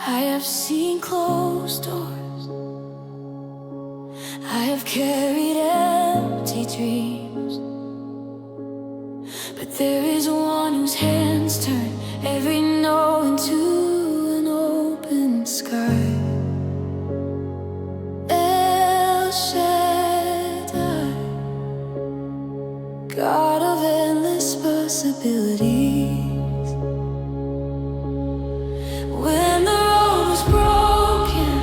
I have seen closed doors, I have carried empty dreams, but there is one whose hands turn every no into an open sky. El Shaddai, God of endless possibilities. When the road was broken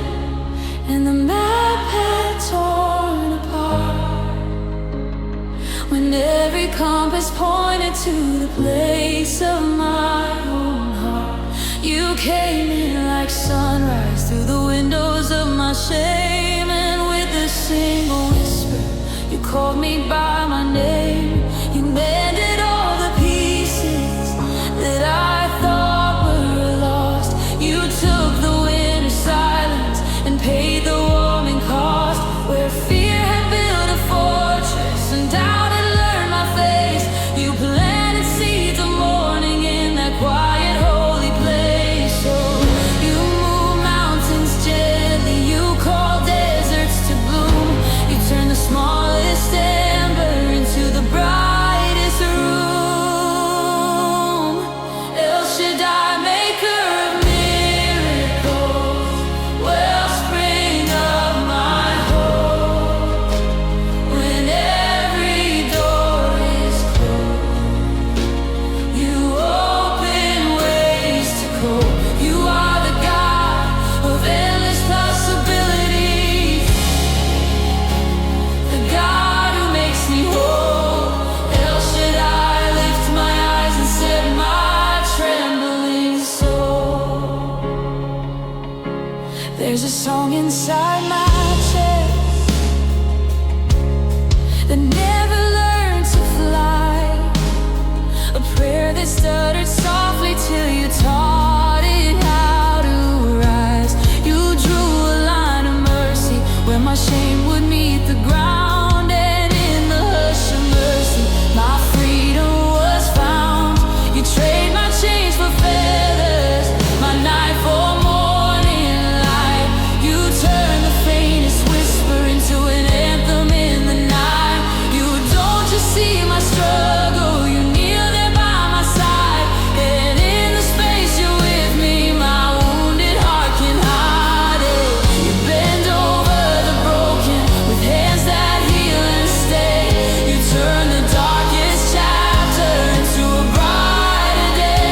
and the map had torn apart, when every compass pointed to the place of my own heart, you came in like sunrise through the windows of my shame, and with a single whisper, you called me by my name. You mended all the pieces that I thought were lost. You took the winter silence and paid the warming cost. Where fear had built a fortress and doubt had learned my face, you planted seeds of morning in that quiet holy place. So you moved mountains gently, you called deserts to bloom. You turned the smallest ember into the brightest room. El Shaddai, maker of miracles, wellspring of my hope. When every door is closed, you open ways to cope. You are the God of endless possibilities, the God who makes me whole. El Shaddai, lift my eyes and set my trembling soul. There's a song inside my chest that never learned to fly, a prayer that stuttered softly till you taught it how to rise. You drew a line of mercy where my shame would meet the ground, and in the hush of mercy, my freedom was found. You trade my chains for feathers, my night for morning light. You turn the faintest whisper into an anthem in the night. You don't just see my struggle, you kneel there by my side, and in the space you're with me, my wounded heart can hide it. You bend over the broken with hands that heal and stay. You turn the darkest chapter into a brighter day.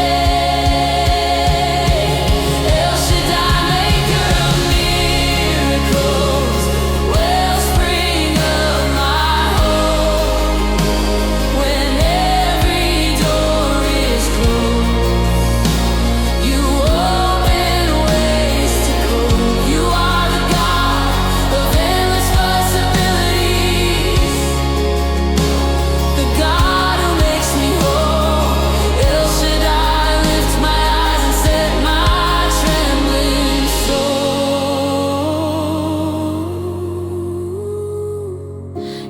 El Shaddai, maker of miracles, wellspring of my hope. When every door is closed, you open ways to cope. You are the God of endless possibilities, the God who makes me whole. El Shaddai, lift my eyes and set my trembling soul.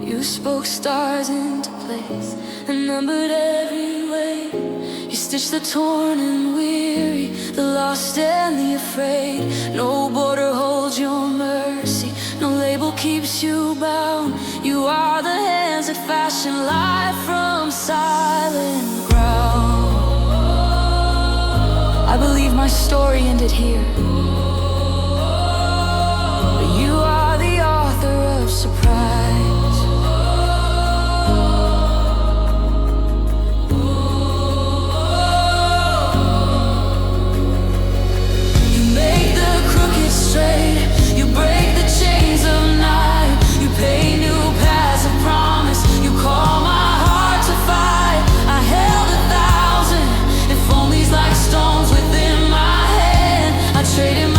You spoke stars into place and numbered every way. You stitched the torn and weary, the lost and the afraid. No border holds your mercy, no label keeps you bound. You are the hands that fashion life from silent ground. I believe my story ended here, but you are the author of surprise. You make the crooked straight, you break the chains of night. You pave new paths of promise, you call my heart to fight. I held 1,000 if onlys like stones within my hand. I traded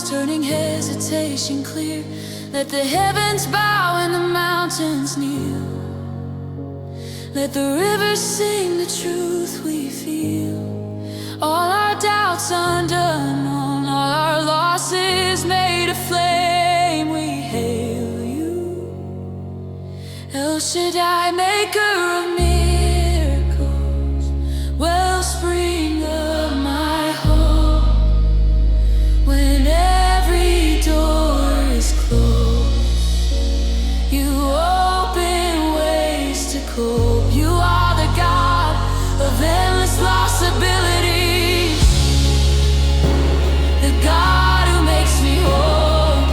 hearts turning hesitation clear. Let the heavens bow and the mountains kneel. Let the rivers sing the truth we feel. All our doubts undone, all our losses made a flame. We hail you, El Shaddai, maker of miracles, wellspring of my hope. When every door is closed, you open ways to cope. You are the God of endless possibilities, the God who makes me whole.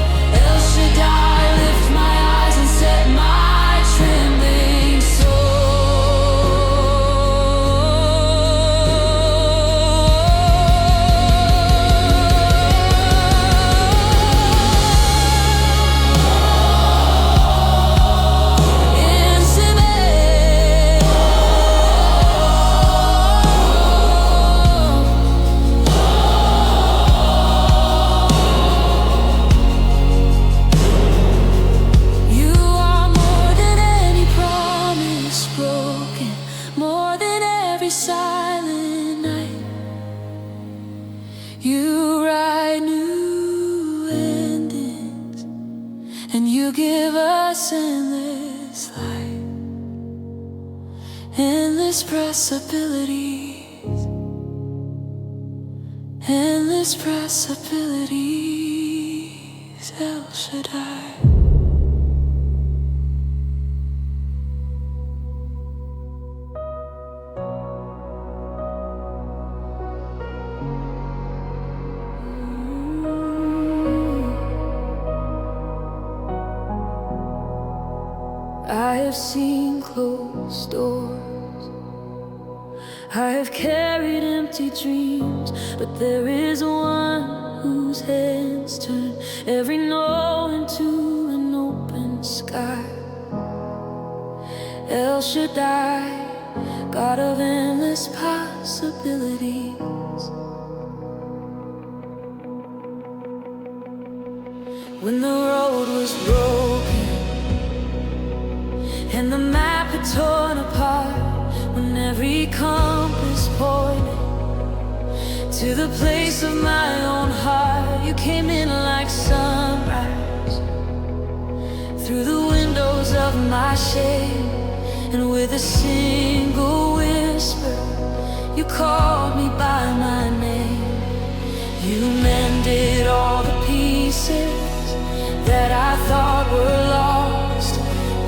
El Shaddai, lift my eyes and set my trembling silent night. You write new endings, and you give us endless light, endless possibilities, endless possibilities, El Shaddai. I have seen closed doors, I have carried empty dreams, but there is one whose hands turn every no into an open sky. El Shaddai, God of endless possibilities. When the road was broken and the map had torn apart, when every compass pointed to the place of my own heart, you came in like sunrise through the windows of my shame, and with a single whisper, you called me by my name. You mended all the pieces that I thought were lost.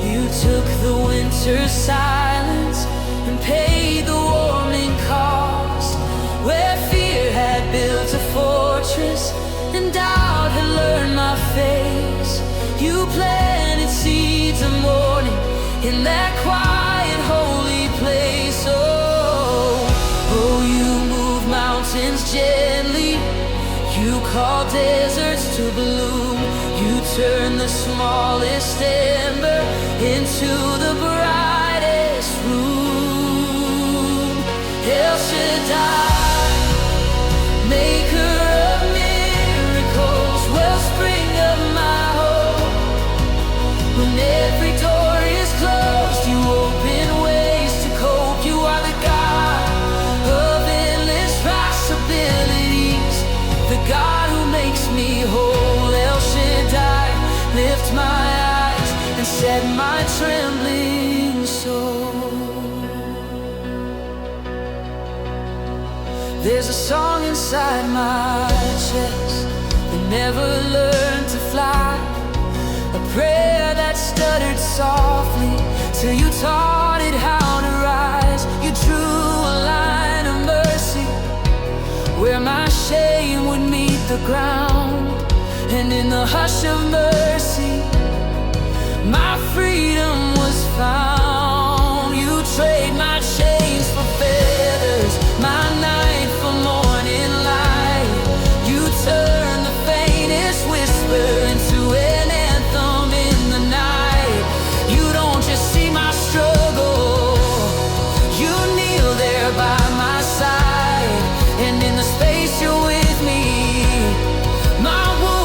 You took the winter's silence and paid the warming cost. Where fear had built a fortress and doubt had learned my face, you planted seeds of morning in that quiet, holy place. Oh, you move mountains gently, you call deserts to bloom. You turn the smallest ember into the brightest room. El Shaddai, maker of miracles, wellspring of my hope. When every door is closed, you open ways to cope. You are the God of endless possibilities, the God who makes me whole. El Shaddai, lift my eyes and set my trembling soul. There's a song inside my chest that never learned to fly, a prayer that stuttered softly till you taught it how to rise. You drew a line of mercy where my shame would meet the ground, and in the hush of mercy, my freedom was found. You trade my chains for feathers, my night for morning light. You turn the faintest whisper into an anthem in the night. You don't just see my struggle, you kneel there by my side, and in the space you're with me, my wounds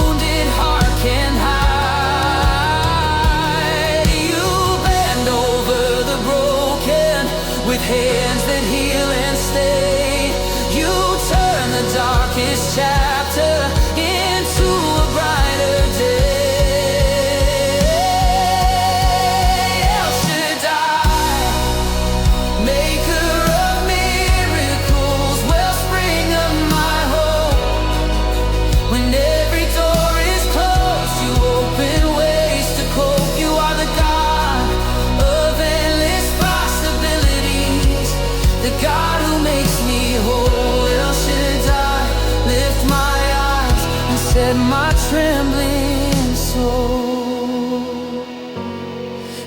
set my trembling soul.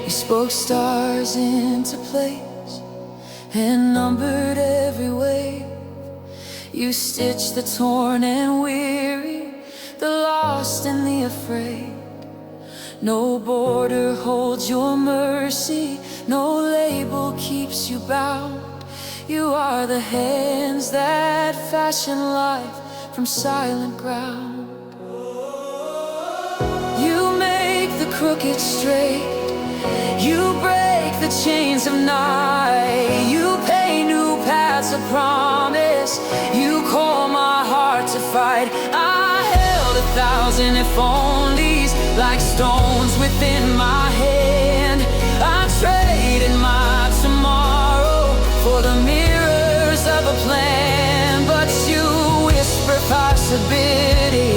You spoke stars into place and numbered every wave. You stitched the torn and weary, the lost and the afraid. No border holds your mercy, no label keeps you bound. You are the hands that fashion life from silent ground. You make the crooked straight, you break the chains of night. You pay new paths of promise, you call my heart to fight. I held 1,000 if onlys like stones within my hand. I traded my tomorrow for the mirrors of a plan. But you whisper possibility,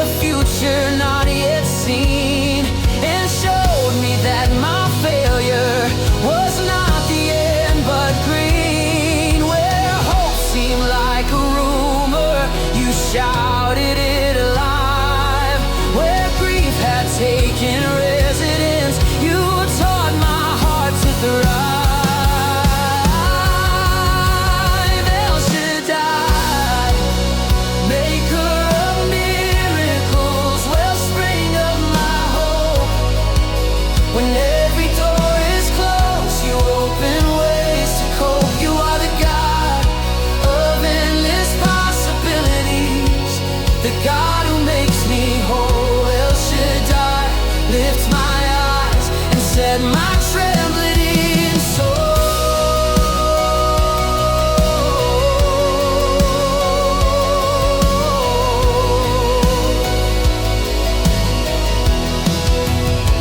a future not yet seen, and showed me that my failure was not the end but green. Where hope seemed like a rumor, you shouted it alive. Where grief had taken residence, you taught my heart to thrive. El Shaddai, maker of miracles, wellspring of my hope. When every door is closed, you open ways to cope. You are the God of endless possibilities, the God who makes me whole. El Shaddai, lift my eyes and set my trembling soul.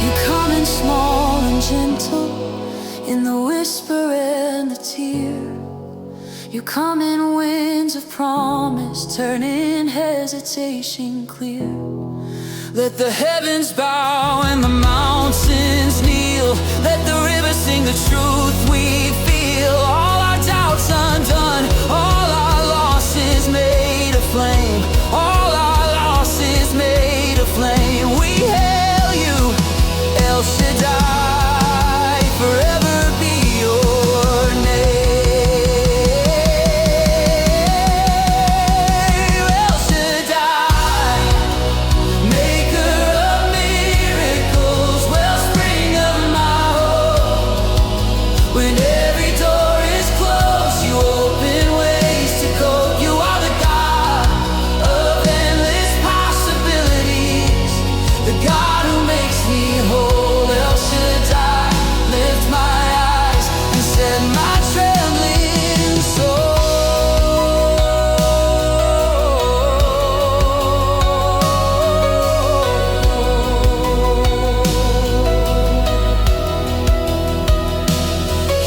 You come in small and gentle, in the whisper and the tear. You come in winds of promise, turning hesitation clear. Let the heavens bow and the mountains kneel. Let the rivers sing the truth we feel. All our doubts undone, all our losses made a flame. All our losses made a flame. We hail you, El Shaddai, forever be your name. El Shaddai, maker of miracles, wellspring of my hope. When every door is closed, you open ways to cope. You are the God of endless possibilities, the God who makes me whole. El Shaddai, lift my eyes and set my trembling soul.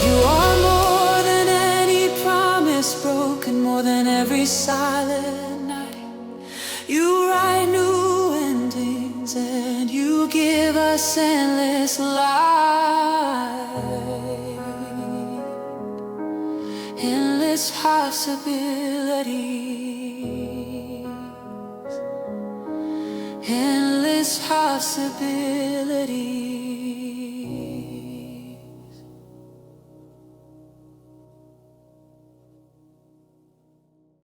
You are more than any promise broken, more than every silent night. You write new endings and you give us endless light. Endless possibilities, endless possibilities.